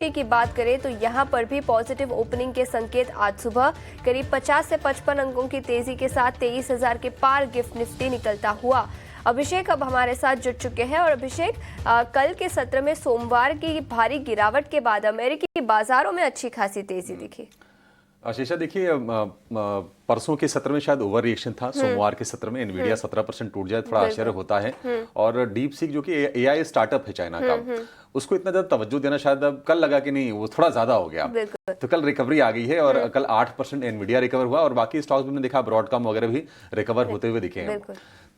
की बात करें तो यहां पर भी पॉजिटिव ओपनिंग के संकेत आज सुबह करीब 50 से 55 अंकों की तेजी के साथ 23,000 के पार गिफ्ट निफ्टी निकलता हुआ। अभिषेक अब हमारे साथ जुड़ चुके हैं और अभिषेक, कल के सत्र में सोमवार की भारी गिरावट के बाद अमेरिकी बाजारों में अच्छी खासी तेजी दिखी। आशीषा, देखिए, परसों के सत्र में शायद ओवर रिएक्शन था। सोमवार के सत्र में एनवीडिया 17% टूट जाए थोड़ा आश्चर्य होता है। और डीप सीक जो कि एआई स्टार्टअप है चाइना का, उसको इतना ज्यादा तवज्जो देना शायद अब कल लगा कि नहीं, वो थोड़ा ज्यादा हो गया। तो कल रिकवरी आ गई है और कल 8% एनवीडिया रिकवर हुआ और बाकी स्टॉक्स में देखा ब्रॉडकॉम वगैरह भी रिकवर होते हुए दिखे हैं।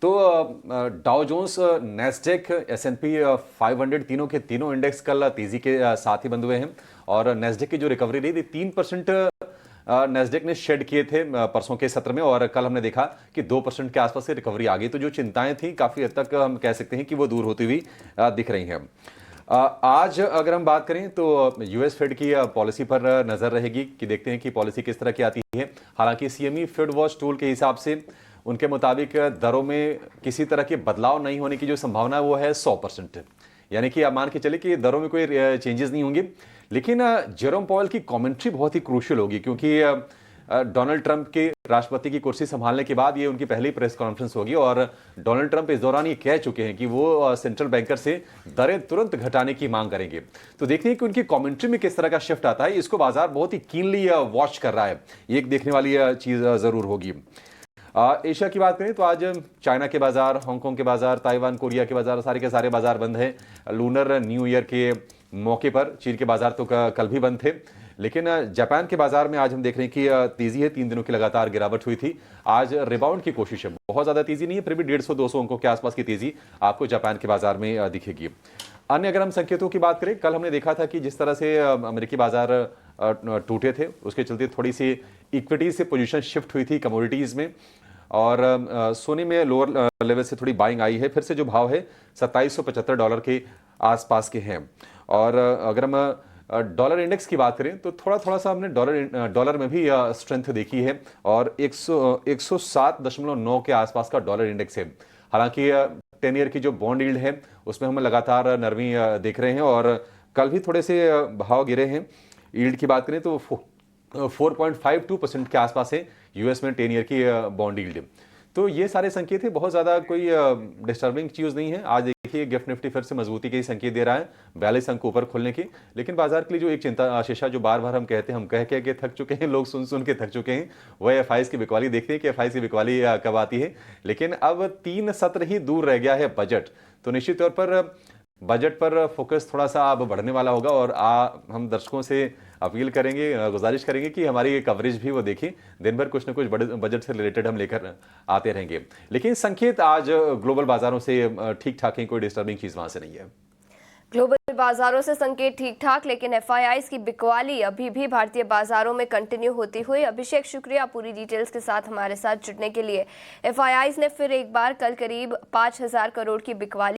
तो डाउ जोन्स, नेस्डेक, एसएनपी 500 तीनों के तीनों इंडेक्स कल तेजी के साथ ही बंद हुए हैं। और नेस्डेक की जो रिकवरी रही थी 3% नेस्डेक ने शेड किए थे परसों के सत्र में और कल हमने देखा कि 2% के आसपास से रिकवरी आ गई। तो जो चिंताएं थी काफी हद तक हम कह सकते हैं कि वो दूर होती हुई दिख रही हैं। आज अगर हम बात करें तो यूएस फेड की पॉलिसी पर नजर रहेगी कि देखते हैं कि पॉलिसी किस तरह की आती है। हालांकि सीएमई फेड वॉच टूल के हिसाब से उनके मुताबिक दरों में किसी तरह के बदलाव नहीं होने की जो संभावना है वो है 100%। यानी कि आप मान के चले कि दरों में कोई चेंजेस नहीं होंगे। लेकिन जेरोम पॉवेल की कमेंट्री बहुत ही क्रूशियल होगी क्योंकि डोनाल्ड ट्रंप के राष्ट्रपति की कुर्सी संभालने के बाद ये उनकी पहली प्रेस कॉन्फ्रेंस होगी और डोनाल्ड ट्रंप इस दौरान ये कह चुके हैं कि वो सेंट्रल बैंकर से दरें तुरंत घटाने की मांग करेंगे। तो देखते हैं कि उनकी कमेंट्री में किस तरह का शिफ्ट आता है। इसको बाजार बहुत ही कीनली वॉच कर रहा है। ये एक देखने वाली चीज जरूर होगी। एशिया की बात करें तो आज चाइना के बाजार, हांगकांग के बाजार, ताइवान, कोरिया के बाजार, सारे के सारे बाजार बंद हैं। लूनर न्यू ईयर के मौके पर चीन के बाजार तो कल भी बंद थे। लेकिन जापान के बाजार में आज हम देख रहे हैं कि तेजी है। 3 दिनों की लगातार गिरावट हुई थी। आज रिबाउंड की कोशिश है, बहुत ज्यादा तेजी नहीं है, फिर भी 150-200 अंकों के आसपास की तेजी आपको जापान के बाजार में दिखेगी। अन्य अगर हम संकेतों की बात करें, कल हमने देखा था कि जिस तरह से अमेरिकी बाजार टूटे थे उसके चलते थोड़ी सी इक्विटी से पोजीशन शिफ्ट हुई थी कमोडिटीज में और सोने में लोअर लेवल से थोड़ी बाइंग आई है। फिर से जो भाव है $2775 के आसपास के हैं। और अगर हम डॉलर इंडेक्स की बात करें तो थोड़ा सा हमने डॉलर में भी स्ट्रेंथ देखी है और 107.9 के आसपास का डॉलर इंडेक्स है। हालांकि 10 ईयर की जो बॉन्ड यील्ड है उसमें हम लगातार नरमी देख रहे हैं और कल भी थोड़े से भाव गिरे हैं। यील्ड की बात करें तो 4.52% के आसपास है यूएस में 10 ईयर की बॉन्ड यील्ड। तो ये सारे संकेत है, बहुत ज्यादा कोई डिस्टर्बिंग चीज नहीं है। आज देखिए गिफ्ट निफ्टी फिर से मजबूती के संकेत दे रहा है 42 अंक ऊपर खुलने की। लेकिन बाजार के लिए जो एक चिंता आशीषा, जो बार बार हम कहते हैं, हम कह के थक चुके हैं, लोग सुन सुन के थक चुके हैं, वह एफआईएस की बिकवाली। देखते हैं कि एफआईएस की बिकवाली कब आती है। लेकिन अब 3 सत्र ही दूर रह गया है बजट, तो निश्चित तौर पर बजट पर फोकस थोड़ा सा अब बढ़ने वाला होगा और हम दर्शकों से अपील करेंगे, गुजारिश करेंगे कि हमारी कवरेज भी वो देखें। दिन भर कुछ ना कुछ बजट से रिलेटेड हम लेकर आते रहेंगे। लेकिन संकेत आज ग्लोबल बाजारों से ठीक ठाक है, कोई डिस्टर्बिंग चीज वहां से नहीं है। ग्लोबल बाजारों से संकेत ठीक ठाक, लेकिन एफआईआईज की बिकवाली अभी भी भारतीय बाजारों में कंटिन्यू होती हुई। अभिषेक, शुक्रिया पूरी डिटेल्स के साथ हमारे साथ जुड़ने के लिए। एफआईआईज ने फिर एक बार कल करीब 5,000 करोड़ की बिकवाली